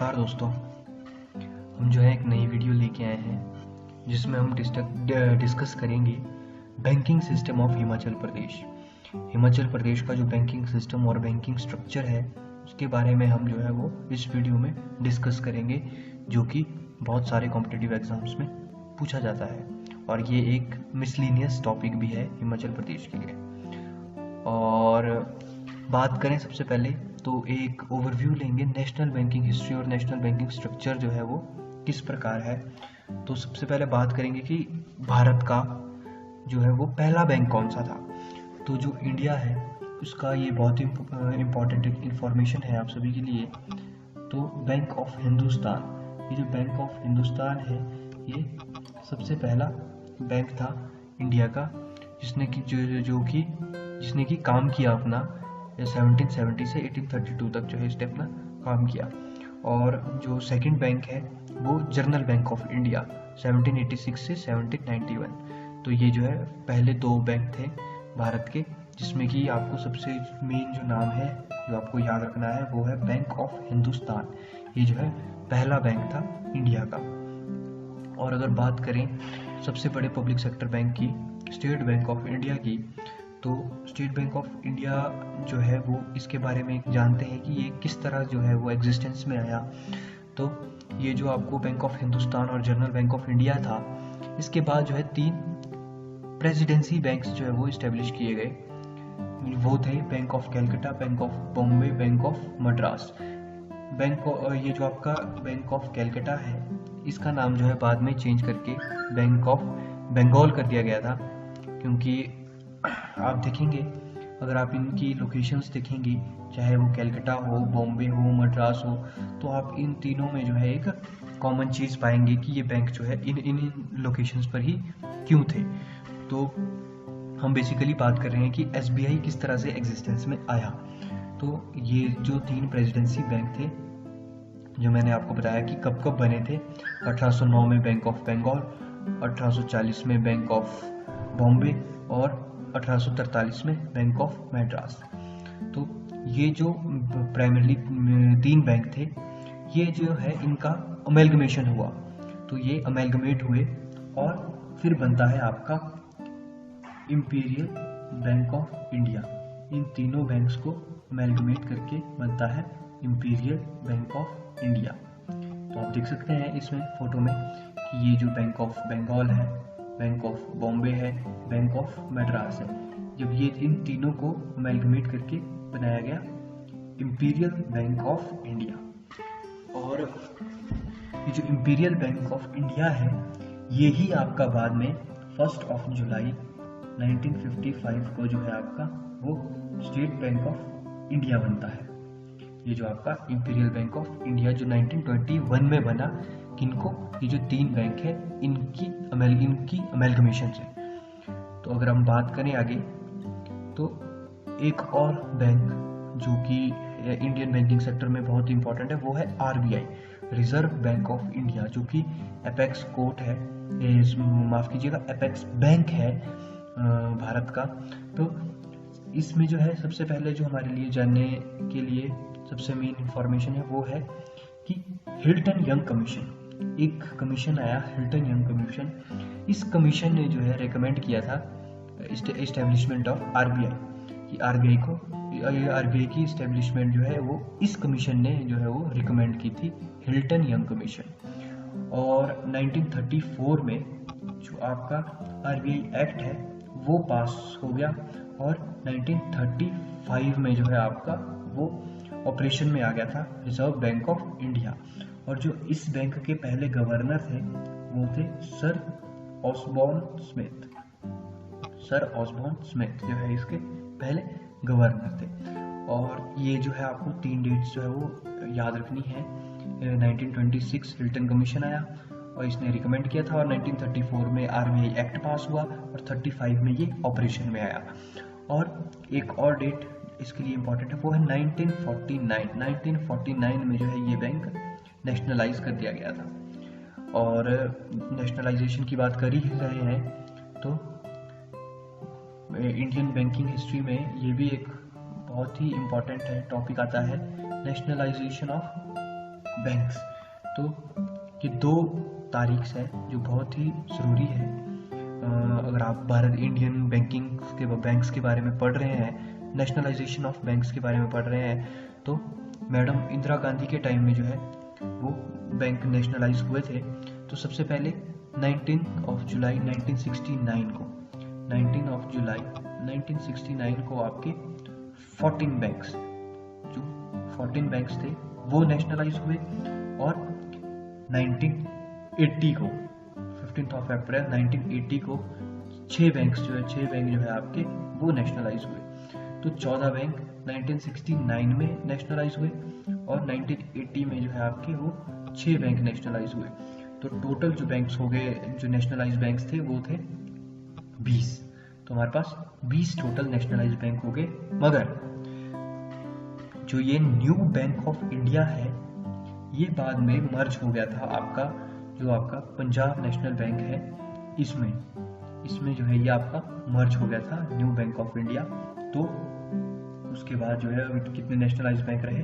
नमस्कार दोस्तों। हम जो है एक नई वीडियो लेके आए हैं जिसमें हम डिस्कस करेंगे banking system of Himachal Pradesh. Himachal Pradesh का जो बैंकिंग सिस्टम और बैंकिंग स्ट्रक्चर है उसके बारे में हम जो है वो इस वीडियो में डिस्कस करेंगे, जो कि बहुत सारे कॉम्पिटिटिव एग्जाम्स में पूछा जाता है और ये एक मिसलिनियस टॉपिक भी है हिमाचल प्रदेश के लिए। और बात करें सबसे पहले तो एक ओवरव्यू लेंगे नेशनल बैंकिंग हिस्ट्री और नेशनल बैंकिंग स्ट्रक्चर जो है वो किस प्रकार है। तो सबसे पहले बात करेंगे कि भारत का जो है वो पहला बैंक कौन सा था। तो जो इंडिया है उसका ये बहुत ही इम्पोर्टेंट इंफॉर्मेशन है आप सभी के लिए। तो बैंक ऑफ हिंदुस्तान, ये जो बैंक ऑफ हिंदुस्तान है ये सबसे पहला बैंक था इंडिया का जिसने कि काम किया अपना 1770 से 1832 तक जो है इसने अपना काम किया। और जो सेकंड बैंक है वो जनरल बैंक ऑफ इंडिया 1786 से 1791। तो ये जो है पहले दो बैंक थे भारत के, जिसमें कि आपको सबसे मेन जो नाम है जो आपको याद रखना है वो है बैंक ऑफ हिंदुस्तान। ये जो है पहला बैंक था इंडिया का। और अगर बात करें सबसे बड़े पब्लिक सेक्टर बैंक की, स्टेट बैंक ऑफ इंडिया की, तो स्टेट बैंक ऑफ इंडिया जो है वो इसके बारे में जानते हैं कि ये किस तरह जो है वो एग्जिस्टेंस में आया। तो ये जो आपको बैंक ऑफ हिंदुस्तान और जनरल बैंक ऑफ इंडिया था, इसके बाद जो है तीन प्रेसिडेंसी बैंक्स जो है वो इस्टेब्लिश किए गए। वो थे bank of Calcutta, bank of Bombay, bank of Madras. ये जो आपका बैंक ऑफ कैलकाटा है इसका नाम जो है बाद में चेंज करके बैंक ऑफ बंगाल कर दिया गया था, क्योंकि आप देखेंगे अगर आप इनकी लोकेशंस देखेंगे, चाहे वो कैलकाटा हो, बॉम्बे हो, मद्रास हो, तो आप इन तीनों में जो है एक कॉमन चीज़ पाएंगे कि ये बैंक जो है इन लोकेशंस पर ही क्यों थे। तो हम बेसिकली बात कर रहे हैं कि एसबीआई किस तरह से एग्जिस्टेंस में आया। तो ये जो तीन प्रेसिडेंसी बैंक थे जो मैंने आपको बताया कि कब कब बने थे, 1809 में बैंक ऑफ बंगाल, 1840 में बैंक ऑफ बॉम्बे और 1843 में बैंक ऑफ मद्रास। तो ये जो प्राइमरली तीन बैंक थे ये जो है इनका अमेलगमेशन हुआ। तो ये अमेलगमेट हुए और फिर बनता है आपका इंपीरियल बैंक ऑफ इंडिया। इन तीनों बैंक्स को अमेलगमेट करके बनता है इंपीरियल बैंक ऑफ इंडिया। तो आप देख सकते हैं इसमें फोटो में कि ये जो बैंक ऑफ बंगाल है, बैंक ऑफ बॉम्बे है, बैंक ऑफ मद्रास है, जब ये इन तीनों को अमेलगमेट करके बनाया गया इंपीरियल बैंक ऑफ इंडिया। और ये जो इंपीरियल बैंक ऑफ इंडिया है ये ही आपका बाद में 1 जुलाई 1955 को जो है आपका वो स्टेट बैंक ऑफ इंडिया बनता है। ये जो आपका इंपीरियल बैंक ऑफ इंडिया जो 1921 में बना, किनको, ये जो तीन बैंक है इनकी अमेलगमेशन से। तो अगर हम बात करें आगे तो एक और बैंक जो कि इंडियन बैंकिंग सेक्टर में बहुत इंपॉर्टेंट है वो है RBI, reserve bank of India, जो कि एपेक्स कोर्ट है, माफ कीजिएगा एपेक्स बैंक है भारत का। तो इसमें जो है सबसे पहले जो हमारे लिए जानने के लिए सबसे मेन इंफॉर्मेशन है वो है कि हिल्टन यंग कमीशन, एक कमीशन आया हिल्टन यंग कमीशन। इस कमीशन ने जो है रेकमेंड किया था एस्टेब्लिशमेंट ऑफ आरबीआई, कि आरबीआई की एस्टेब्लिशमेंट जो है वो इस कमीशन ने जो है वो रिकमेंड की थी, हिल्टन यंग कमीशन। और 1934 में जो आपका आरबीआई एक्ट है वो पास हो गया और 1935 में जो है आपका वो ऑपरेशन में आ गया था रिजर्व बैंक ऑफ इंडिया। और जो इस बैंक के पहले गवर्नर थे वो थे sir Osborne Smith. Sir Osborne Smith जो है इसके पहले गवर्नर थे। और ये जो है आपको तीन डेट्स जो है वो याद रखनी है। 1926 हिल्टन कमीशन आया और इसने रिकमेंड किया था, और 1934 में आरबीआई एक्ट पास हुआ और 35 में ये ऑपरेशन में आया। और एक और डेट इसके लिए इम्पोर्टेंट है वो है 1949। 1949 में जो है ये बैंक नेशनलाइज कर दिया गया था। और नेशनलाइजेशन की बात कर ही रहे हैं तो इंडियन बैंकिंग हिस्ट्री में ये भी एक बहुत ही इम्पोर्टेंट है टॉपिक आता है, नेशनलाइजेशन ऑफ बैंक्स। तो ये 2 तारीख है जो बहुत ही ज़रूरी है। अगर आप भारत इंडियन बैंक्स के बारे में पढ़ रहे हैं, नेशनलाइजेशन ऑफ बैंक्स के बारे में पढ़ रहे हैं, तो मैडम इंदिरा गांधी के टाइम में जो है वो बैंक नेशनलाइज हुए थे। तो सबसे पहले 19 जुलाई 1969 को 19 जुलाई 1969 को आपके 14 बैंक्स जो 14 बैंक्स थे वो नेशनलाइज हुए, और 1980 को 15 अप्रैल 1980 को 6 बैंक जो है आपके वो नेशनलाइज हुए। तो 14 बैंक 1969 में नेशनलाइज हुए और 1980 में जो है आपके वो 6 बैंक नेशनलाइज हुए। तो टोटल जो बैंक्स हो गए, जो नेशनलाइज बैंक्स थे वो थे 20। तो हमारे पास 20 टोटल नेशनलाइज बैंक हो गए। मगर जो ये न्यू बैंक ऑफ इंडिया है ये बाद में मर्ज हो गया था आपका पंजाब नेशनल बैंक है, इसमें जो है ये आपका मर्ज हो गया था न्यू बैंक ऑफ इंडिया। तो उसके बाद जो है कितने नेशनलाइज बैंक रहे?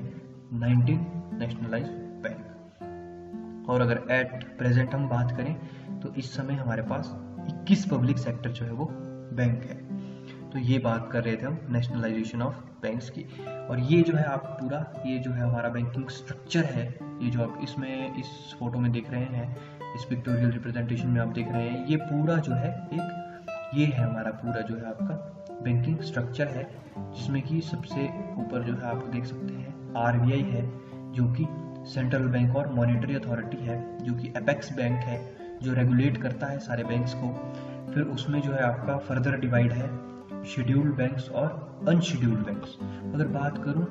19 नेशनलाइज बैंक। और अगर एट प्रेजेंट हम बात करें तो इस समय हमारे पास 21 पब्लिक सेक्टर जो है वो बैंक है। तो ये बात कर रहे थे हम नेशनलाइजेशन ऑफ बैंक्स की। और ये जो है आप पूरा ये जो है हमारा बैंकिंग स्ट्रक्चर है, ये जो आप इसमें इस फोटो में देख रहे हैं, इस पिक्टोरियल रिप्रेजेंटेशन में आप देख रहे हैं, ये पूरा जो है ये है हमारा पूरा जो है आपका बैंकिंग स्ट्रक्चर है, जिसमें कि सबसे ऊपर जो है आप देख सकते हैं RBI है जो कि सेंट्रल बैंक और मॉनेटरी अथॉरिटी है, जो कि एपेक्स बैंक है जो रेगुलेट करता है सारे बैंक्स को। फिर उसमें जो है आपका फर्दर डिवाइड है शेड्यूल्ड बैंक्स और अनशेड्यूल्ड बैंक्स। अगर बात करूं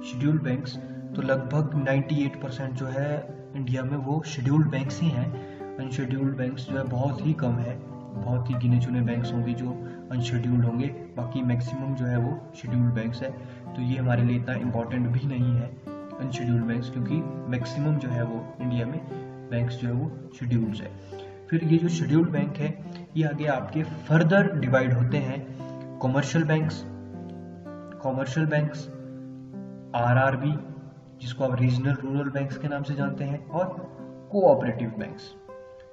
शेड्यूल्ड बैंक्स तो लगभग 98% जो है इंडिया में वो शेड्यूल्ड बैंक्स ही हैं। अनशेड्यूल्ड बैंक्स जो है बहुत ही कम है, बहुत ही गिने चुने बैंक्स होंगे जो अनशेड्यूल्ड होंगे, बाकी मैक्सिमम जो है वो शेड्यूल्ड बैंक्स है। तो ये हमारे लिए इतना इम्पोर्टेंट भी नहीं है अनशेड्यूल्ड बैंक्स, क्योंकि मैक्सिमम जो है वो इंडिया में बैंक्स जो है वो शेड्यूल्ड है। फिर ये जो शेड्यूल्ड बैंक है ये आगे आपके फर्दर डिवाइड होते हैं कॉमर्शियल बैंक्स, RRB जिसको आप रीजनल रूरल बैंक्स के नाम से जानते हैं, और कोऑपरेटिव बैंक्स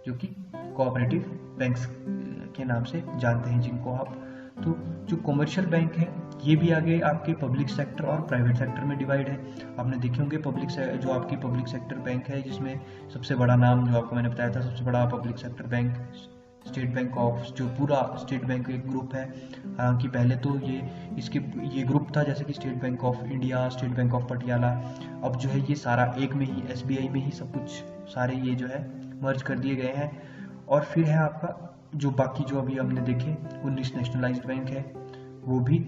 जो कि कोऑपरेटिव बैंक्स के नाम से जानते हैं जिनको आप। तो जो कॉमर्शियल बैंक है ये भी आगे आपके पब्लिक सेक्टर और प्राइवेट सेक्टर में डिवाइड है। आपने देखे होंगे जो आपकी पब्लिक सेक्टर बैंक है जिसमें सबसे बड़ा नाम जो आपको मैंने बताया था, सबसे बड़ा public sector bank state bank of, जो पूरा स्टेट बैंक एक ग्रुप है। हालांकि पहले तो ये ग्रुप था जैसे कि state bank of India, state bank of Patiala. अब जो है ये सारा एक में ही SBI में ही सब कुछ सारे ये जो है मर्ज कर दिए गए हैं। और फिर है आपका जो बाकी जो अभी हमने देखे 19 नेशनलाइज्ड बैंक है, वो भी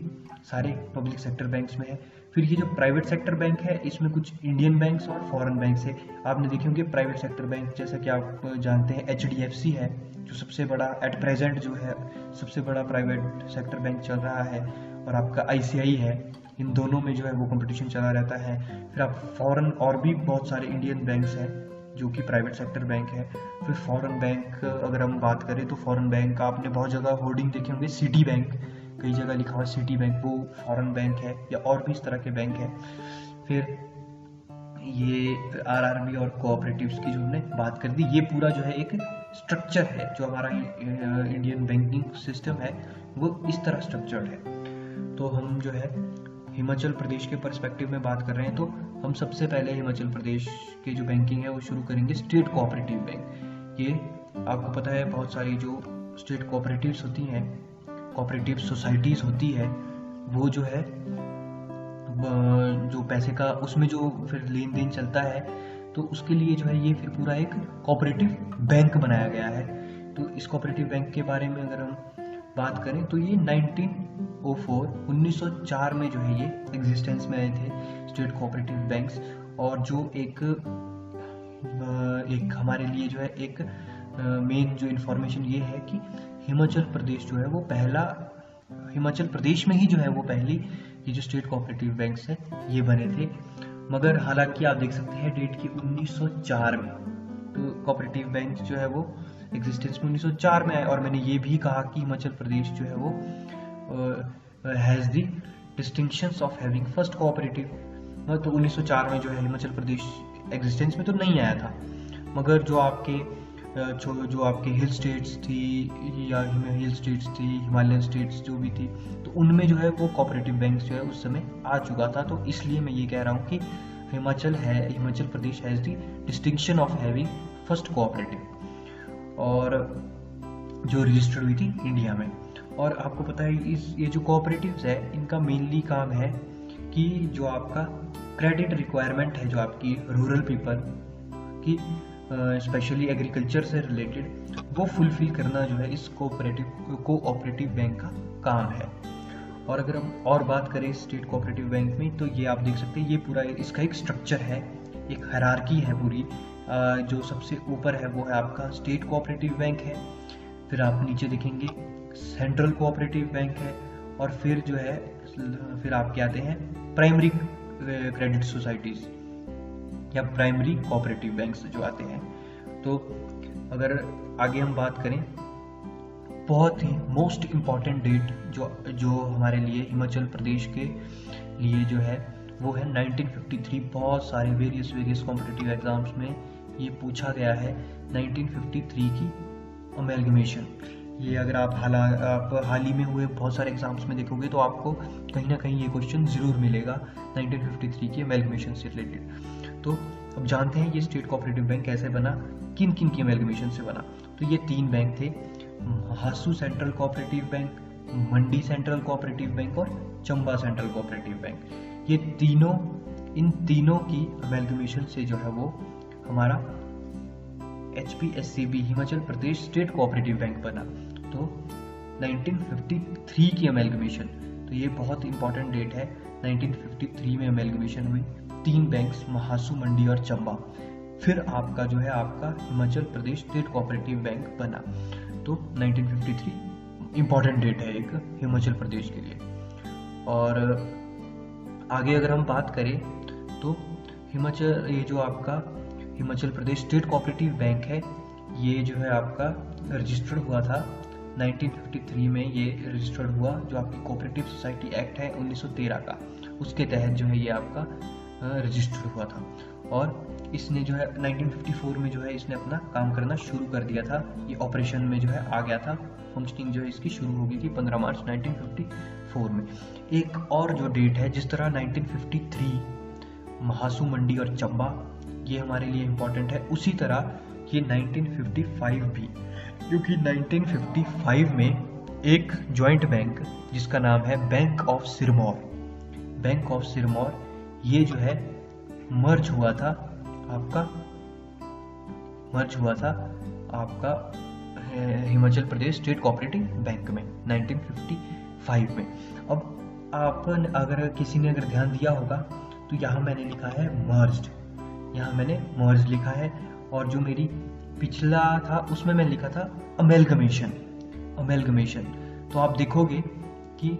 सारे पब्लिक सेक्टर बैंक्स में है। फिर ये जो प्राइवेट सेक्टर बैंक है इसमें कुछ इंडियन बैंक्स और फॉरेन बैंक्स है। आपने देखे होंगे प्राइवेट सेक्टर बैंक जैसा कि आप जानते हैं HDFC है जो सबसे बड़ा एट प्रेजेंट जो है सबसे बड़ा प्राइवेट सेक्टर बैंक चल रहा है, और आपका ICI है। इन दोनों में जो है वो कंपटीशन चला रहता है। फिर आप फॉरेन और भी बहुत सारे इंडियन बैंक्स हैं जो कि प्राइवेट सेक्टर बैंक है। फिर फॉरेन बैंक अगर हम बात करें तो फॉरेन बैंक आपने बहुत जगह होर्डिंग देखे होंगे, सिटी बैंक, कई जगह लिखा हुआ सिटी बैंक, वो फॉरेन बैंक है, या और भी इस तरह के बैंक है। फिर ये RRB और कोऑपरेटिव्स की जो हमने बात कर दी, ये पूरा जो है एक स्ट्रक्चर है जो हमारा इंडियन बैंकिंग सिस्टम है वो इस तरह स्ट्रक्चर्ड है। तो हम जो है हिमाचल प्रदेश के पर्सपेक्टिव में बात कर रहे हैं, तो हम सबसे पहले हिमाचल प्रदेश के जो बैंकिंग है वो शुरू करेंगे स्टेट कोऑपरेटिव बैंक। ये आपको पता है बहुत सारी जो स्टेट कोऑपरेटिव्स होती हैं, कोऑपरेटिव सोसाइटीज होती है, वो जो है जो पैसे का उसमें जो फिर लेन देन चलता है, तो उसके लिए जो है ये फिर पूरा एक कोऑपरेटिव बैंक बनाया गया है। तो इस कोऑपरेटिव बैंक के बारे में अगर हम बात करें तो ये 1904 में जो है ये एग्जिस्टेंस में आए थे स्टेट कोऑपरेटिव बैंक्स। और जो एक हमारे लिए जो है एक मेन जो इन्फॉर्मेशन ये है कि हिमाचल प्रदेश जो है वो हिमाचल प्रदेश में ही जो है वो पहली ये जो स्टेट कोऑपरेटिव बैंक्स है ये बने थे। मगर हालांकि आप देख सकते हैं डेट की 1904 में, तो कोऑपरेटिव बैंक जो है वो एग्जिस्टेंस में 1904 में आए। और मैंने ये भी कहा कि हिमाचल प्रदेश जो है वो has the distinctions of having first cooperative. तो 1904 में जो है हिमाचल प्रदेश एग्जिस्टेंस में तो नहीं आया था, मगर जो आपके हिल स्टेट्स थी या हिल स्टेट्स थी, हिमालयन स्टेट्स जो भी थी, तो उनमें जो है वो कोऑपरेटिव बैंक जो है उस समय आ चुका था। तो इसलिए मैं ये कह रहा हूँ कि Himachal Pradesh has the distinction of having first cooperative, और जो रजिस्टर्ड हुई थी इंडिया में। और आपको पता है ये जो कोऑपरेटिव्स है इनका मेनली काम है कि जो आपका क्रेडिट रिक्वायरमेंट है, जो आपकी रूरल पीपल की स्पेशली एग्रीकल्चर से रिलेटेड, वो फुलफिल करना जो है इस कोऑपरेटिव बैंक का काम है। और अगर हम और बात करें स्टेट कोऑपरेटिव बैंक में, तो ये आप देख सकते हैं, ये पूरा इसका एक स्ट्रक्चर है, एक हायरार्की है पूरी। जो सबसे ऊपर है वो है आपका स्टेट कोऑपरेटिव बैंक है, फिर आप नीचे देखेंगे सेंट्रल कोऑपरेटिव बैंक है, और फिर जो है फिर आपके आते हैं प्राइमरी क्रेडिट सोसाइटीज या प्राइमरी कोऑपरेटिव बैंक्स जो आते हैं। तो अगर आगे हम बात करें, बहुत ही मोस्ट इम्पॉर्टेंट डेट जो हमारे लिए हिमाचल प्रदेश के लिए जो है वो है 1953। बहुत सारे वेरियस कॉम्पिटिटिव एग्जाम्स में ये पूछा गया है 1953 की अमेलगमेशन। ये अगर आप हाल ही में हुए बहुत सारे एग्जाम्स में देखोगे तो आपको कहीं ना कहीं ये क्वेश्चन जरूर मिलेगा 1953 की अमेलगमेशन से रिलेटेड। तो अब जानते हैं ये स्टेट कोऑपरेटिव बैंक कैसे बना, किन किन की अमेलगमेशन से बना। तो ये 3 बैंक थे, महासू सेंट्रल कोऑपरेटिव बैंक, मंडी सेंट्रल कोऑपरेटिव बैंक और चंबा सेंट्रल कोऑपरेटिव बैंक। इन तीनों की अमेलगमेशन से जो है वो हमारा HPSCB Himachal Pradesh state cooperative bank बना। तो 1953 की अमेलगमेशन, तो ये बहुत इंपॉर्टेंट डेट है। 1953 में अमेलगमेशन हुई, 3 बैंक्स महासू, मंडी और चंबा, फिर आपका जो है आपका Himachal Pradesh state cooperative bank बना। तो 1953 इंपॉर्टेंट डेट है एक हिमाचल प्रदेश के लिए। और आगे अगर हम बात करें तो ये जो आपका Himachal Pradesh state cooperative bank है, ये जो है आपका रजिस्टर्ड हुआ था 1953 में। ये रजिस्टर्ड हुआ, जो आपकी कोऑपरेटिव सोसाइटी एक्ट है 1913 का, उसके तहत जो है ये आपका रजिस्टर्ड हुआ था। और इसने जो है 1954 में जो है इसने अपना काम करना शुरू कर दिया था, ये ऑपरेशन में जो है आ गया था, फंक्शनिंग जो है इसकी शुरू हो गई थी 15 मार्च 1954 में। एक और जो डेट है, जिस तरह 1953 महासू, मंडी और चंबा ये हमारे लिए इम्पोर्टेंट है, उसी तरह ये 1955 भी, क्योंकि 1955 में एक जॉइंट बैंक जिसका नाम है बैंक ऑफ सिरमौर, ये जो है मर्ज हुआ था आपका Himachal Pradesh state cooperative bank में 1955 में। अब अगर किसी ने ध्यान दिया होगा तो यहाँ मैंने लिखा है मर्ज्ड, यहाँ मैंने मर्ज लिखा है, और जो मेरी पिछला था उसमें मैं लिखा था अमेलगमेशन। तो आप देखोगे कि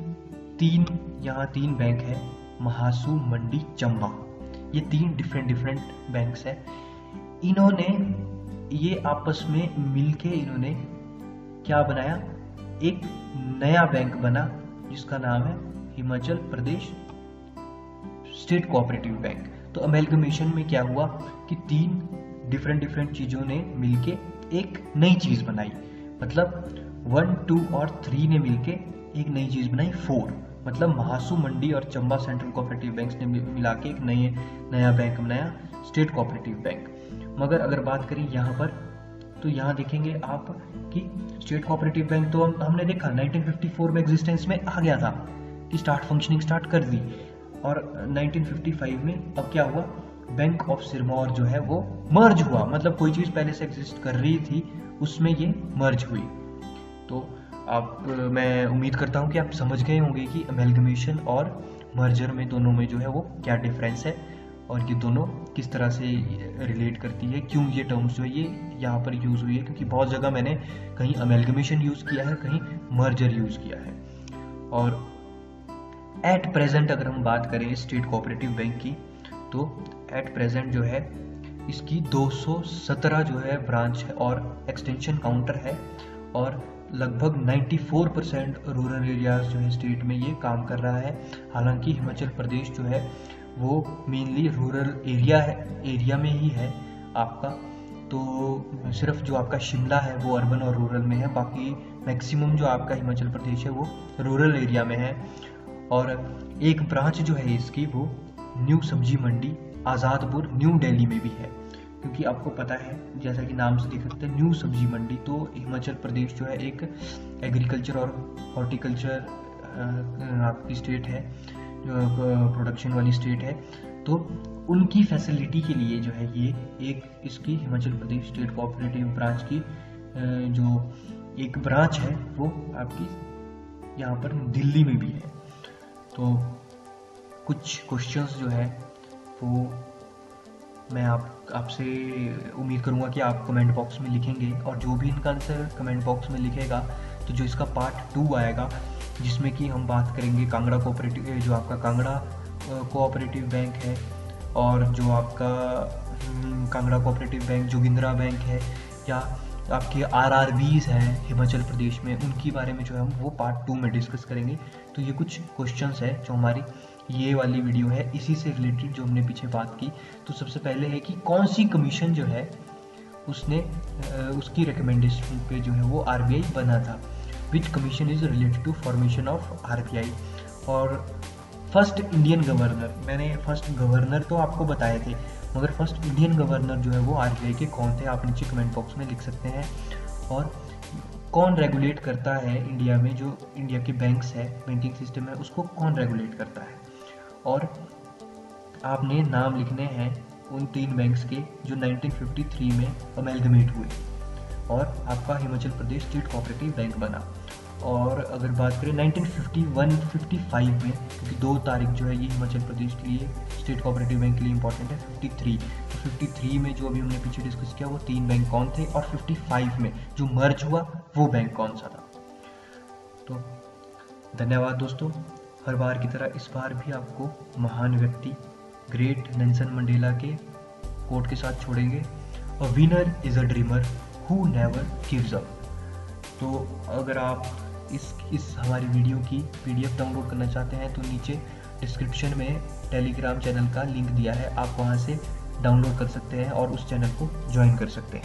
यहाँ तीन बैंक है, महासू, मंडी, चंबा, ये 3 डिफरेंट बैंक्स है। इन्होंने ये आपस में मिलके इन्होंने क्या बनाया, एक नया बैंक बना जिसका नाम है Himachal Pradesh state cooperative bank. तो अमेलगमेशन में क्या हुआ कि 3 डिफरेंट चीजों ने मिलके एक नई चीज बनाई, मतलब 1, 2 और 3 ने मिलके एक नई चीज बनाई 4, मतलब महासू, मंडी और चंबा सेंट्रल कोऑपरेटिव बैंक्स ने मिला के एक नया बैंक बनाया, स्टेट कोऑपरेटिव बैंक। मगर अगर बात करें यहाँ पर, तो यहाँ देखेंगे आप कि स्टेट कोऑपरेटिव बैंक तो हमने देखा 1954 में एग्जिस्टेंस में आ गया था कि फंक्शनिंग स्टार्ट कर दी, और 1955 में अब क्या हुआ, बैंक ऑफ सिरमौर जो है वो मर्ज हुआ, मतलब कोई चीज पहले से एग्जिस्ट कर रही थी उसमें ये मर्ज हुई। तो मैं उम्मीद करता हूँ कि आप समझ गए होंगे कि अमेलगमेशन और मर्जर में दोनों में जो है वो क्या डिफरेंस है, और ये दोनों किस तरह से रिलेट करती है, क्यों ये टर्म्स जो है ये यहाँ पर यूज हुई है, क्योंकि बहुत जगह मैंने कहीं अमेलगमेशन यूज किया है, कहीं मर्जर यूज किया है। और एट प्रेजेंट अगर हम बात करें स्टेट कोऑपरेटिव बैंक की, तो एट प्रेजेंट जो है इसकी 217 जो है ब्रांच है और एक्सटेंशन काउंटर है, और लगभग 94% रूरल एरियाज जो है स्टेट में ये काम कर रहा है। हालांकि हिमाचल प्रदेश जो है वो मेनली रूरल एरिया में ही है आपका। तो सिर्फ जो आपका शिमला है वो अर्बन और रूरल में है, बाकी मैक्सिमम जो आपका हिमाचल प्रदेश है वो रूरल एरिया में है। और एक ब्रांच जो है इसकी वो न्यू सब्जी मंडी आज़ादपुर न्यू दिल्ली में भी है, क्योंकि आपको पता है जैसा कि नाम से देख सकते हैं न्यू सब्जी मंडी, तो हिमाचल प्रदेश जो है एक एग्रीकल्चर और हॉर्टिकल्चर आपकी स्टेट है, प्रोडक्शन वाली स्टेट है। तो उनकी फैसिलिटी के लिए जो है ये एक इसकी Himachal Pradesh state cooperative branch की जो एक ब्रांच है वो आपकी यहाँ पर दिल्ली में भी है। तो कुछ क्वेश्चंस जो है वो मैं आपसे उम्मीद करूँगा कि आप कमेंट बॉक्स में लिखेंगे, और जो भी इनका आंसर कमेंट बॉक्स में लिखेगा तो जो इसका पार्ट 2 आएगा जिसमें कि हम बात करेंगे कांगड़ा कोऑपरेटिव, जो आपका कांगड़ा कोऑपरेटिव बैंक है और जो आपका Kangra cooperative bank Jogindra bank है, या आपके RRBs हैं हिमाचल प्रदेश में, उनके बारे में जो है हम वो पार्ट 2 में डिस्कस करेंगे। तो ये कुछ क्वेश्चंस है जो हमारी ये वाली वीडियो है इसी से रिलेटेड जो हमने पीछे बात की। तो सबसे पहले है कि कौन सी कमीशन जो है उसने उसकी रिकमेंडेशन पे जो है वो RBI बना था, which commission is related to formation of RBI। और फर्स्ट इंडियन गवर्नर, मैंने फर्स्ट गवर्नर तो आपको बताए थे, मगर फर्स्ट इंडियन गवर्नर जो है वो RBI के कौन थे, आप नीचे कमेंट बॉक्स में लिख सकते हैं। और कौन रेगुलेट करता है इंडिया में, जो इंडिया के बैंक्स है, बैंकिंग सिस्टम है, उसको कौन रेगुलेट करता है। और आपने नाम लिखने हैं उन 3 बैंक्स के जो 1953 में अमेलगमेट हुए और आपका Himachal Pradesh state cooperative bank बना। और अगर बात करें 1951-55 में, क्योंकि 2 तारीख जो है ये हिमाचल प्रदेश के लिए स्टेट कोऑपरेटिव बैंक के लिए इंपॉर्टेंट है, 53। तो 53 में जो अभी हमने पीछे डिस्कस किया वो 3 बैंक कौन थे, और 55 में जो मर्ज हुआ वो बैंक कौन सा था। तो धन्यवाद दोस्तों, हर बार की तरह इस बार भी आपको महान व्यक्ति ग्रेट नेल्सन मंडेला के कोट के साथ छोड़ेंगे, a winner is a dreamer who never gives up. तो अगर आप इस हमारी वीडियो की PDF डाउनलोड करना चाहते हैं तो नीचे डिस्क्रिप्शन में टेलीग्राम चैनल का लिंक दिया है, आप वहां से डाउनलोड कर सकते हैं और उस चैनल को ज्वाइन कर सकते हैं।